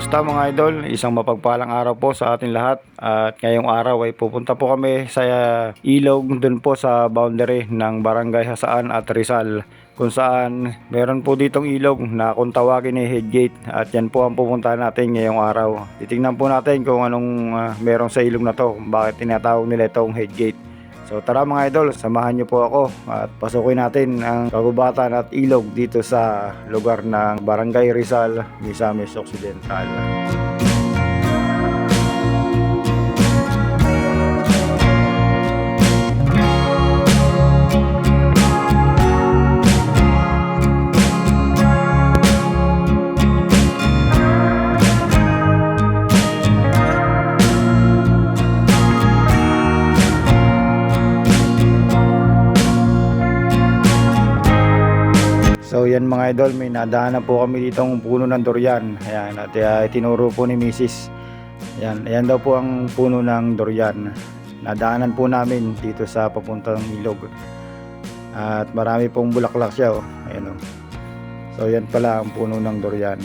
Kumusta mga idol? Isang mapagpalang araw po sa ating lahat. At ngayong araw ay pupunta po kami sa ilog dun po sa boundary ng Barangay Hasaan at Rizal, kung saan meron po ditong ilog na kung tawagin ay headgate, at yan po ang pupuntahan natin ngayong araw. Titingnan po natin kung anong meron sa ilog na to, bakit tinatawag nila itong headgate. So tara mga idol, samahan niyo po ako at pasukin natin ang kagubatan at ilog dito sa lugar ng Barangay Rizal, Misamis Occidental. So yan mga idol, may nadaanan po kami ditong puno ng durian. Ayan, at tinuro po ni Mrs. Ayan daw po ang puno ng durian. Nadaanan po namin dito sa papuntang ilog. At marami pong bulaklak siya. Oh. Ayan, oh. So yan pala ang puno ng durian.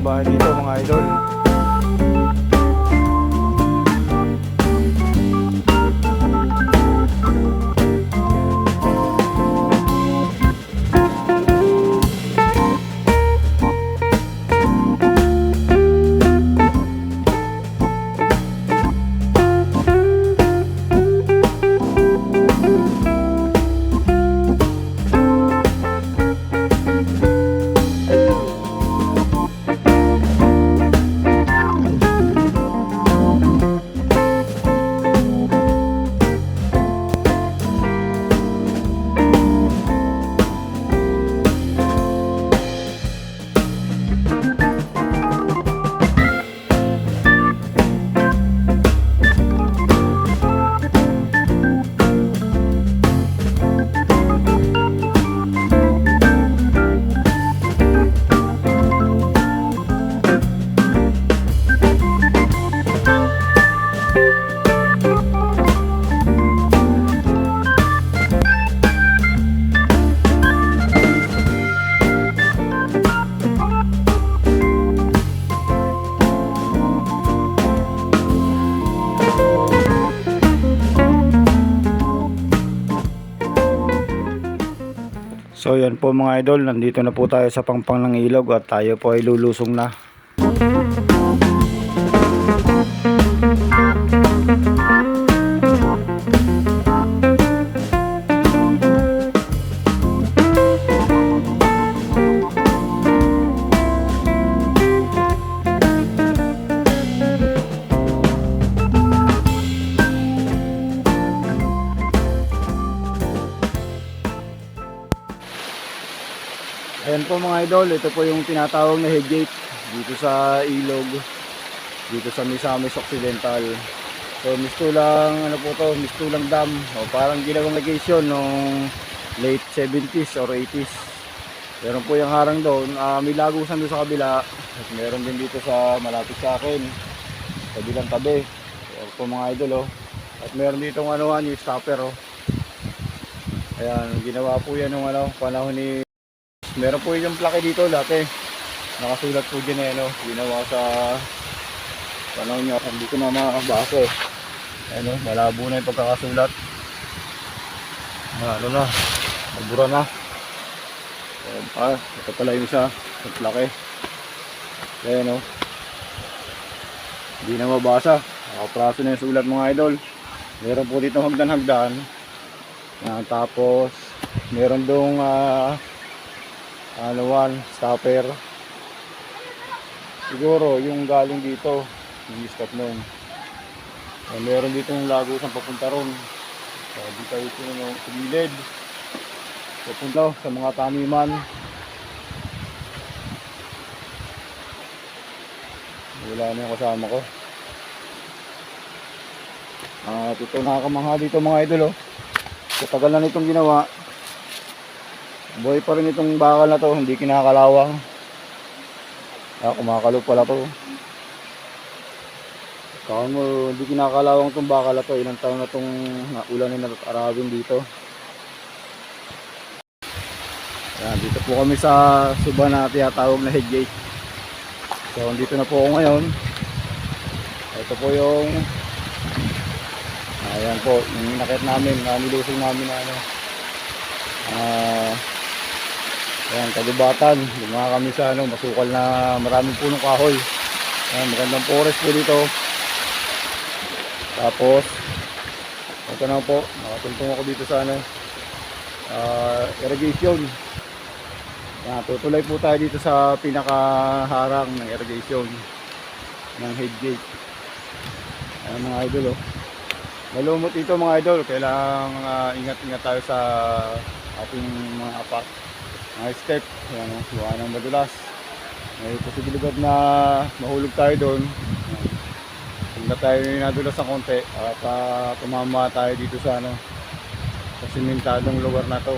Bahay dito mga idol. So yan po mga idol, nandito na po tayo sa pangpang ng ilog at tayo po ay lulusong na. Ayan po mga idol, ito po yung tinatawag na headgate dito sa ilog, dito sa Misamis Occidental. So Mistulang, ano po to, Mistulang Dam, o parang ginawang location nung late 70s or 80s. Meron po yung harang doon, may lagusan doon sa kabila, at meron din dito sa malapit sa akin, sa bilang tabi. Ayan po mga idol, oh. At meron dito ng anuhan, yung stopper, oh. Ayan, ginawa po yan nung panahon ni... Meron po yung plaque dito dati. Nakasulat po dyan eh, no? Ginawa sa panahon niya. Hindi ko na makabasa eh. Ayan, malabo na yung pagkakasulat. Ano na, nabura na. Ito pala yung isa. Yung plaque. Ayan, no? Hindi na mabasa. Nakapraso na yung sulat mga idol. Meron po dito hagdan-hagdan. Tapos meron dong stopper. Siguro yung galing dito yung stop nun. Meron dito yung lagusan papunta ron. Di tayo ito ng gilid papunta sa mga taniman. Wala na yung kasama ko. Ito nakakamangha dito mga idol, oh. Katagal na nitong ginawa. Buhay pa rin itong bakal na to, hindi kinakalawang. Kumakalo pala to. Kaya mo, hindi kinakalawang itong bakal na to. Ilang taon na itong ulan na arawin dito. Ayan, dito po kami sa suba na tinatawag na headgate. So, dito na po ako ngayon. Ito po yung ayan po, yung nakit namin, nilusong namin na ayan, kagubatan. Lumaga kami sa masukal na maraming punong kahoy. Ayan, magandang forest po dito. Tapos ito na po, nakatuntong ako dito sa irrigation. Ayan, tutuloy po tayo dito sa pinakaharang ng irrigation ng headgate. Ayan mga idol, oh. Malumot ito mga idol, kailangang ingat-ingat tayo sa ating mga step. Ayan, suwa ng madulas. May posibilidad na mahulog tayo doon. Kung na tayo nadulas ng konti at tumama tayo dito sa sa simentadong lugar na to.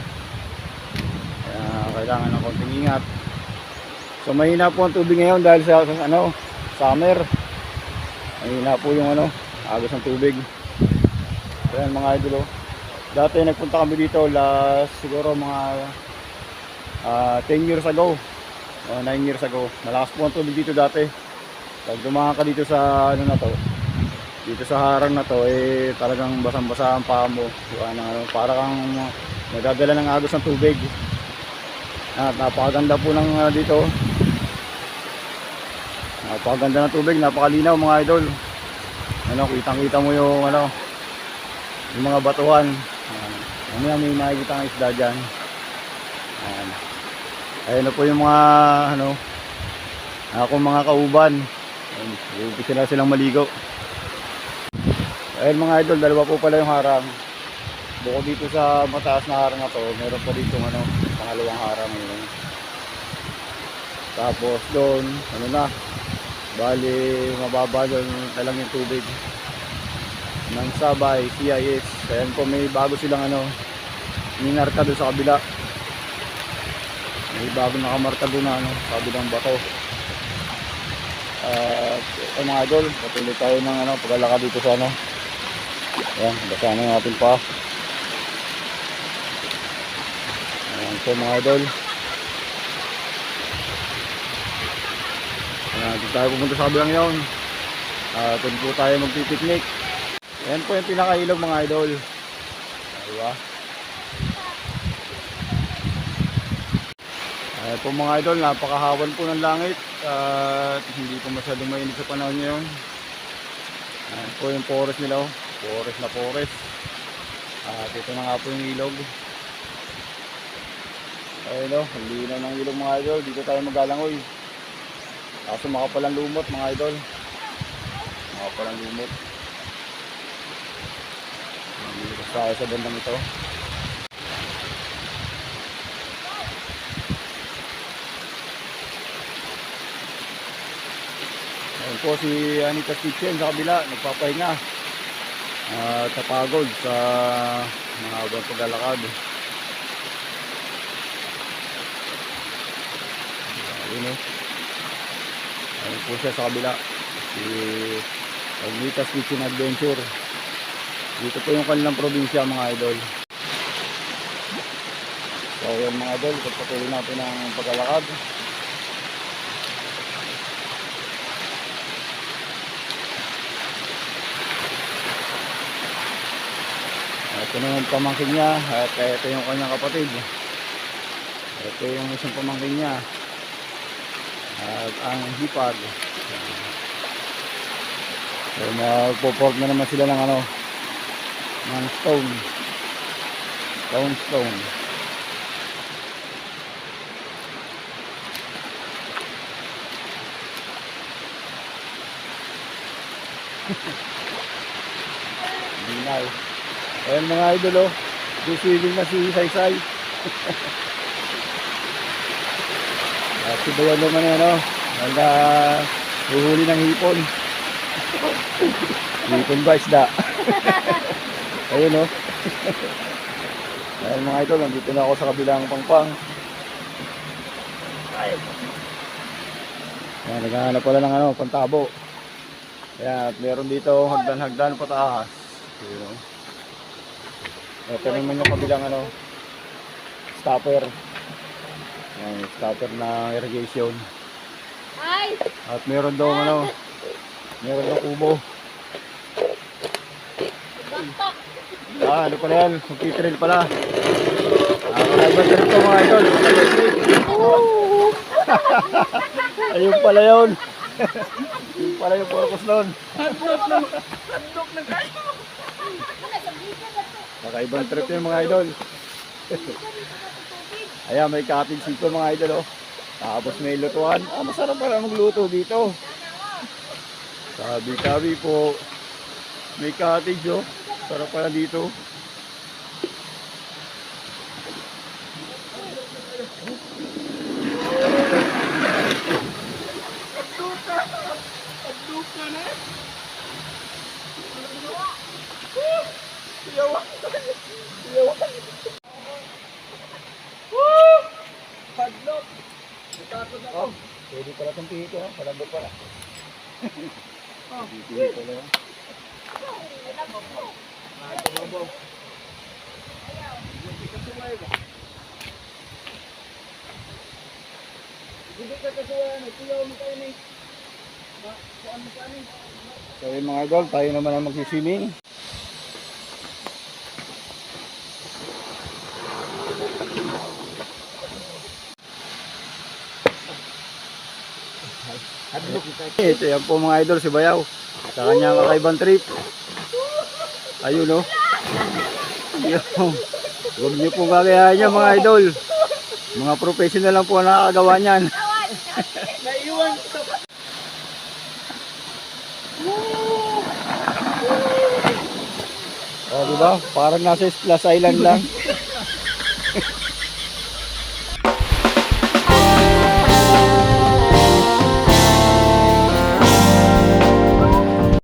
Kaya kailangan ng konting ingat. So mahina po ang tubig ngayon dahil sa summer. Mahina po yung agos ng tubig. Ayan mga idol, oh. Dati nagpunta kami dito siguro mga 10 years ago, 9 years ago. Malakas po ang tubig dito dati. Pag dumaan ka dito sa dito sa harang na to, talagang basang-basa ang paa mo. Para kang nagdadala ng agos ng tubig. At napakaganda po ng dito. Napakaganda ng tubig, napakalinaw mga idol. Kitang-kita mo yung yung mga batuhan. May nakikita ang isda dyan. Ayun na po yung mga akong mga kauban. Umpisa na silang maligo. Ayun mga idol, dalawa po pala yung harang. Bukod dito sa mataas na harang na to, meron pa dito pangalawang harang yun. Tapos doon bali mababa doon na lang yung tubig ng Sabay, CIS. Ayan po, may bago silang minarka doon sa kabila. May bago nakamarka doon na sa kabilang bato. Mga idol, patuloy tayo ng paglalakad dito sa ayan, basahan natin pa. Ayan po mga idol. Ayan, dito tayo pumunta sa kabilang yun. Doon po tayo magpipiknik. Ayan po yung pinakailog mga idol. Diba? Ayan po mga idol, napakahawan po ng langit. At hindi po masyadong mainit sa panahon ngayon. Ayan po yung forest nila. Forest na forest. At ito na nga po yung ilog. Ayun o, ang linaw ng ilog mga idol. Dito tayo magalangoy. Kaso makapalang lumot mga idol. Makapalang lumot. Dito tayo sa bandang ito. Ayun po si Anita's Kitchen sa kabila, nagpapahinga. Tapagod sa mga habang paglalakad. Ayun o. Ayun po siya sa kabila. Si Anita's Kitchen Adventure. Dito po yung kanilang probinsya mga idol. So yun mga idol, pagpatuloy natin ang paglalakad. Ito na yung pamangkin niya at ito yung kanyang kapatid. Ito yung isang pamangkin niya at ang hipag. So magpo-fork na naman sila ng ano, ng stone. Stone. Binaw. Ayan mga idol oh, swimming na si Saysay. At si Bayan naman yan oh, huhuli ng hipon. Hipon ba isda? Ayun oh. Ayan mga idol, nandito na ako sa kabilang pangpang. Ayan, naghahanap pala ng ano, pantabo. Ayan, at meron dito hagdan-hagdan pataas. Ayun oh. Ito naman yung kabilang ano, stopper. Ayan, stopper na irrigation. At meron daw ano, meron daw kubo. Ano pala yan? Magtitrail pala. Kalaiban na ito mga idol. Ayun pala yun. Yun pala yung purpose nun. Kakaibang trip yun mga idol. Ayan, may cottage dito mga idol oh. Tapos may lutuan. Masarap pala magluto dito. Sabi po, may cottage oh. Sarap pala dito. Oh, pwede pala itong pihito ha, palambot pala. Pihito pala yan. So yun mga idol, tayo naman ang magsiswimming. Ito yan po mga idol, si Bayaw sa kanyang kakaibang trip. Ayun o. Huwag niyo pong kagayahan niya mga idol. Mga professional lang po ang nakakagawa niyan. O diba? Parang nasa Splash Island lang.